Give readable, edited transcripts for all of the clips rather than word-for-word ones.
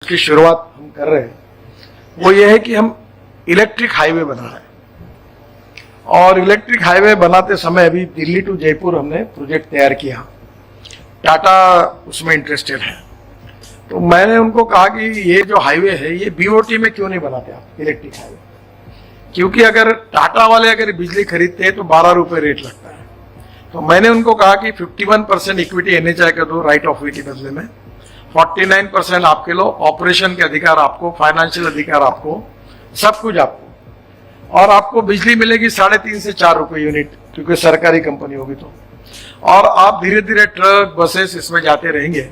जिसकी शुरुआत हम कर रहे हैं वो ये है कि हम इलेक्ट्रिक हाईवे बना रहे हैं। और इलेक्ट्रिक हाईवे बनाते समय अभी दिल्ली टू जयपुर हमने प्रोजेक्ट तैयार किया, टाटा उसमें इंटरेस्टेड है। तो मैंने उनको कहा कि ये जो हाईवे है ये बीओटी में क्यों नहीं बनाते आप इलेक्ट्रिक हाईवे, क्योंकि अगर टाटा वाले अगर बिजली खरीदते हैं तो 12 रुपए रेट लगता है। तो मैंने उनको कहा कि 51% इक्विटी एनएचआई का दो राइट ऑफ वे के बदले में, 49% आपके लो, ऑपरेशन के अधिकार आपको, फाइनेंशियल अधिकार आपको, सब कुछ आपको, और आपको बिजली मिलेगी 3.5 से 4 रुपए यूनिट, क्योंकि सरकारी कंपनी होगी तो। और आप धीरे धीरे ट्रक बसेस इसमें जाते रहेंगे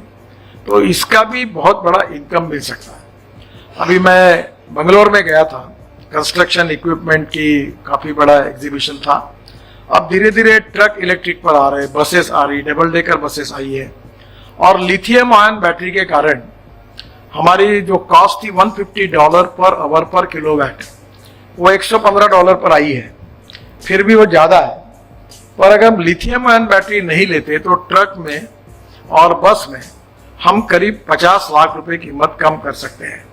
तो इसका भी बहुत बड़ा इनकम मिल सकता है। अभी मैं बंगलोर में गया था, कंस्ट्रक्शन इक्विपमेंट की काफी बड़ा एग्जीबिशन था। अब धीरे धीरे ट्रक इलेक्ट्रिक पर आ रहे, बसेस आ रही, डबल डेकर बसेस आई है, और लिथियम आयन बैटरी के कारण हमारी जो कॉस्ट थी $150 पर आवर पर किलोवाट, वो $115 पर आई है। फिर भी वो ज्यादा है, पर अगर हम लिथियम आयन बैटरी नहीं लेते तो ट्रक में और बस में हम करीब 50 लाख रुपए की कीमत कम कर सकते हैं।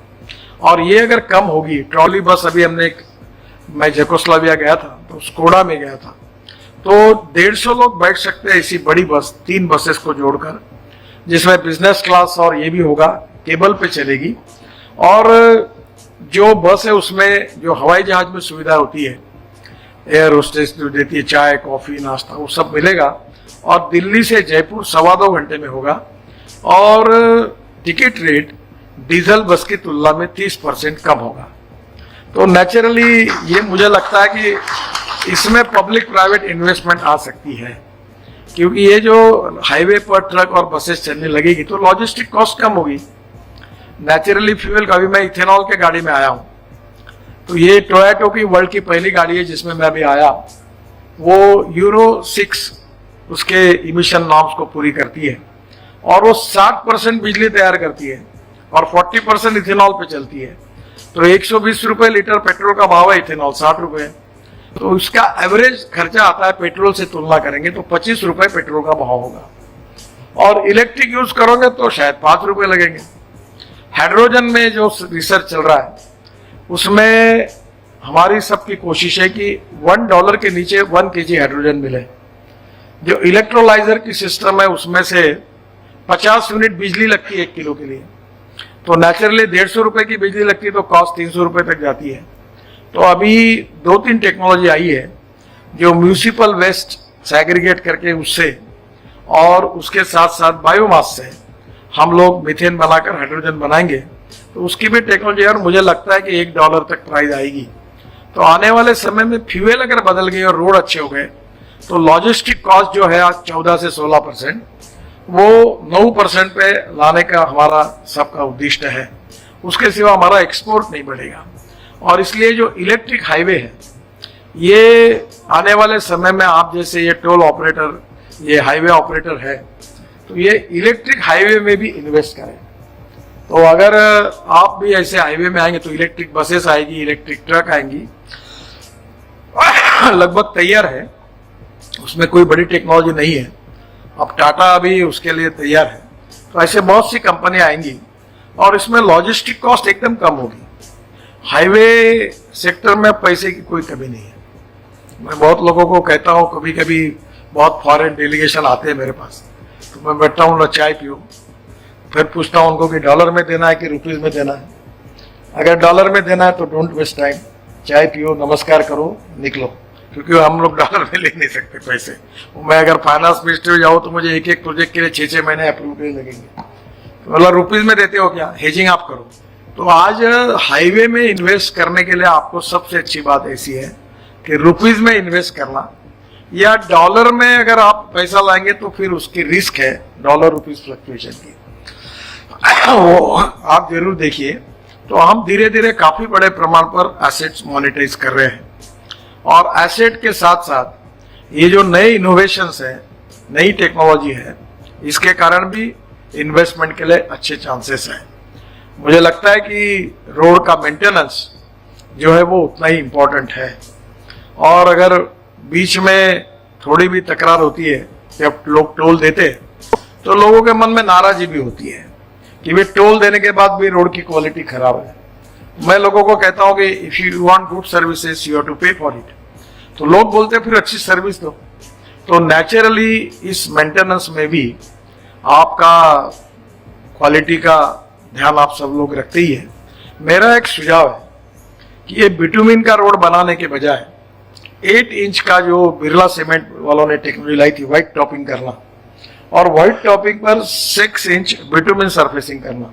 और ये अगर कम होगी, ट्रॉली बस अभी मैं जेकोस्लोवाकिया गया था तो स्कोडा में गया था, तो 150 लोग बैठ सकते हैं ऐसी बड़ी बस, 3 बसेस को जोड़कर, जिसमें बिजनेस क्लास और ये भी होगा, केबल पे चलेगी। और जो बस है उसमें जो हवाई जहाज में सुविधा होती है, एयर होस्टेस जो देती है चाय कॉफी नाश्ता, वो सब मिलेगा। और दिल्ली से जयपुर 2.25 घंटे में होगा, और टिकट रेट डीजल बस की तुलना में 30% कम होगा। तो नेचुरली ये मुझे लगता है कि इसमें पब्लिक प्राइवेट इन्वेस्टमेंट आ सकती है, क्योंकि ये जो हाईवे पर ट्रक और बसेस चलने लगेगी तो लॉजिस्टिक कॉस्ट कम होगी। नेचुरली फ्यूल का भी, मैं इथेनॉल के गाड़ी में आया हूँ, तो ये टोयोटा की वर्ल्ड की पहली गाड़ी है जिसमें मैं भी आया। वो यूरो 6 उसके इमिशन नॉर्म्स को पूरी करती है, और वो 60% बिजली तैयार करती है और 40% इथेनॉल पे चलती है। तो 120 रुपए लीटर पेट्रोल का भाव है, इथेनॉल 60 रुपए, तो उसका एवरेज खर्चा आता है पेट्रोल से तुलना करेंगे तो 25 रुपए पेट्रोल का भाव होगा। और इलेक्ट्रिक यूज करोगे तो शायद 5 रुपए लगेंगे। हाइड्रोजन में जो रिसर्च चल रहा है उसमें हमारी सबकी कोशिश है कि $1 के नीचे 1 kg हाइड्रोजन मिले। जो इलेक्ट्रोलाइजर की सिस्टम है उसमें से 50 यूनिट बिजली लगती है 1 किलो के लिए, तो नेचुरली 150 रुपए की बिजली लगती है तो कॉस्ट 300 रुपए तक जाती है। तो अभी 2-3 टेक्नोलॉजी आई है जो म्यूनिसिपल वेस्ट सेग्रीगेट करके उससे, और उसके साथ साथ बायोमास से हम लोग मीथेन बनाकर हाइड्रोजन बनाएंगे, तो उसकी भी टेक्नोलॉजी। और मुझे लगता है कि $1 तक प्राइस आएगी। तो आने वाले समय में फ्यूल अगर बदल गई और रोड अच्छे हो गए तो लॉजिस्टिक कॉस्ट जो है आज 14 से 16%, वो 9% पे लाने का हमारा सबका उद्देश्य है। उसके सिवा हमारा एक्सपोर्ट नहीं बढ़ेगा। और इसलिए जो इलेक्ट्रिक हाईवे है ये आने वाले समय में, आप जैसे ये टोल ऑपरेटर, ये हाईवे ऑपरेटर है, तो ये इलेक्ट्रिक हाईवे में भी इन्वेस्ट करें। तो अगर आप भी ऐसे हाईवे में आएंगे तो इलेक्ट्रिक बसेस आएगी, इलेक्ट्रिक ट्रक आएंगी, लगभग तैयार है, उसमें कोई बड़ी टेक्नोलॉजी नहीं है। अब टाटा अभी उसके लिए तैयार है, तो ऐसे बहुत सी कंपनी आएंगी और इसमें लॉजिस्टिक कॉस्ट एकदम कम होगी। हाईवे सेक्टर में पैसे की कोई कमी नहीं है। मैं बहुत लोगों को कहता हूँ, कभी कभी बहुत फॉरेन डेलीगेशन आते हैं मेरे पास, तो मैं बैठता हूँ, चाय पियो, फिर पूछता हूँ उनको कि डॉलर में देना है कि रुपीज में देना है। अगर डॉलर में देना है तो डोंट वेस्ट टाइम, चाय पियो, नमस्कार करो, निकलो, क्योंकि हम लोग डॉलर में ले नहीं सकते पैसे। मैं अगर फाइनेंस मिनिस्ट्री जाऊँ तो मुझे एक प्रोजेक्ट के लिए 6 महीने अप्रूव के लगेंगे। तो मतलब रुपीज में देते हो क्या, हेजिंग आप करो। तो आज हाईवे में इन्वेस्ट करने के लिए आपको सबसे अच्छी बात ऐसी है कि रुपीज में इन्वेस्ट करना, या डॉलर में अगर आप पैसा लाएंगे तो फिर उसकी रिस्क है डॉलर रुपीज फ्लक्चुएशन की, वो आप जरूर देखिए। तो हम धीरे धीरे काफी बड़े प्रमाण पर एसेट्स मोनेटाइज कर रहे हैं, और एसेट के साथ साथ ये जो नए इनोवेशंस है, नई टेक्नोलॉजी है, इसके कारण भी इन्वेस्टमेंट के लिए अच्छे चांसेस हैं। मुझे लगता है कि रोड का मेंटेनेंस जो है वो उतना ही इम्पोर्टेंट है, और अगर बीच में थोड़ी भी तकरार होती है, जब लोग टोल देते तो लोगों के मन में नाराजगी भी होती है कि वे टोल देने के बाद भी रोड की क्वालिटी खराब है। मैं लोगों को कहता हूं कि if you want good services you have to pay for it. तो लोग बोलते फिर अच्छी सर्विस दो। तो नेचुरली इस मेंटेनेंस में भी आपका क्वालिटी का ध्यान आप सब लोग रखते ही है। मेरा एक सुझाव है कि ये बिटुमिन का रोड बनाने के बजाय 8 इंच का जो बिरला सीमेंट वालों ने टेक्नोलॉजी लाई थी व्हाइट टॉपिंग करना, और व्हाइट टॉपिंग पर 6 इंच बिटुमिन सरफेसिंग करना,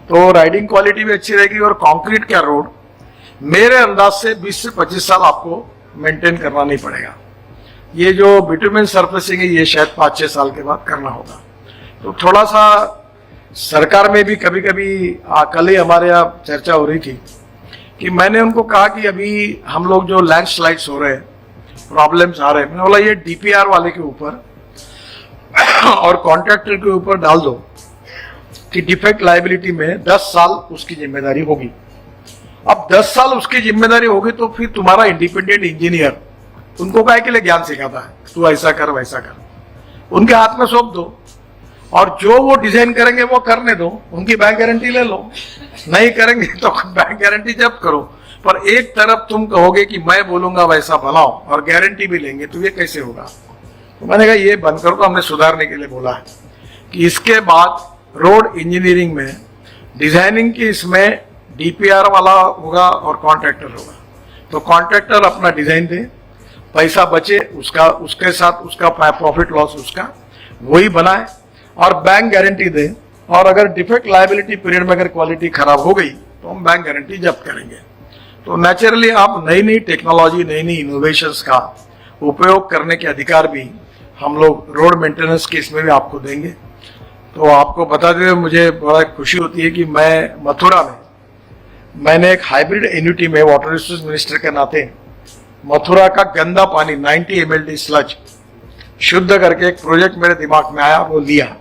तो राइडिंग क्वालिटी भी अच्छी रहेगी। और कंक्रीट का रोड मेरे अंदाज से 20 से 25 साल आपको मेंटेन करना नहीं पड़ेगा। ये जो बिटुमिन सरफेसिंग है ये शायद 5-6 साल के बाद करना होगा। तो थोड़ा सा सरकार में भी कभी कभी कल ही हमारे यहाँ चर्चा हो रही थी कि मैंने उनको कहा कि अभी हम लोग जो लैंडस्लाइड्स हो रहे हैं, प्रॉब्लम्स आ रहे हैं, मैंने बोला ये डीपीआर वाले के ऊपर और कॉन्ट्रैक्टर के ऊपर डाल दो कि डिफेक्ट लायबिलिटी में 10 साल उसकी जिम्मेदारी होगी। अब 10 साल उसकी जिम्मेदारी होगी तो फिर तुम्हारा इंडिपेंडेंट इंजीनियर उनको काहे के लिए ज्ञान सिखाता है, तू ऐसा कर वैसा कर, उनके हाथ में सौंप दो और जो वो डिजाइन करेंगे वो करने दो, उनकी बैंक गारंटी ले लो, नहीं करेंगे तो बैंक गारंटी जब्त करो। पर एक तरफ तुम कहोगे कि मैं बोलूंगा वैसा बनाओ और गारंटी भी लेंगे, तो ये कैसे होगा। तो मैंने कहा ये बंद करो। तो हमने सुधारने के लिए बोला है कि इसके बाद रोड इंजीनियरिंग में डिजाइनिंग की इसमें डीपीआर वाला होगा और कॉन्ट्रैक्टर होगा। तो कॉन्ट्रैक्टर अपना डिजाइन दे, पैसा बचे उसका, उसके साथ उसका प्रॉफिट लॉस उसका वही बनाए और बैंक गारंटी दे। और अगर डिफेक्ट लायबिलिटी पीरियड में अगर क्वालिटी खराब हो गई तो हम बैंक गारंटी जब्त करेंगे। तो नेचुरली आप नई नई टेक्नोलॉजी, नई नई इनोवेशंस का उपयोग करने के अधिकार भी हम लोग रोड मेंटेनेंस के इसमें भी आपको देंगे। तो आपको बताते हुए मुझे बड़ा खुशी होती है कि मैं मथुरा में मैंने एक हाइब्रिड एन्युटी में वाटर रिसोर्स मिनिस्टर के नाते मथुरा का गंदा पानी 90 mld स्लज शुद्ध करके एक प्रोजेक्ट मेरे दिमाग में आया, वो लिया।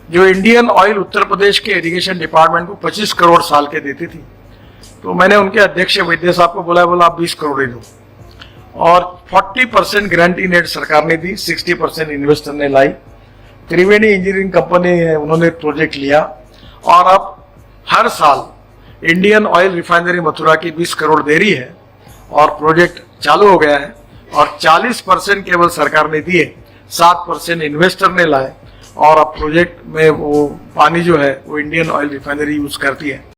जो इंडियन ऑयल उत्तर प्रदेश के इरिगेशन डिपार्टमेंट को 25 करोड़ साल के देती थी, तो मैंने उनके अध्यक्ष वैद्य साहब को बोला आप 20 करोड़ ही दो। और 40% गारंटी नेट सरकार ने दी, 60% इन्वेस्टर ने लाई। त्रिवेणी इंजीनियरिंग कंपनी है, उन्होंने प्रोजेक्ट लिया और अब हर साल इंडियन ऑयल रिफाइनरी मथुरा की 20 करोड़ दे रही है और प्रोजेक्ट चालू हो गया है। और 40% केवल सरकार ने दिए, 7% इन्वेस्टर ने लाए और अब प्रोजेक्ट में वो पानी जो है वो इंडियन ऑयल रिफाइनरी यूज करती है।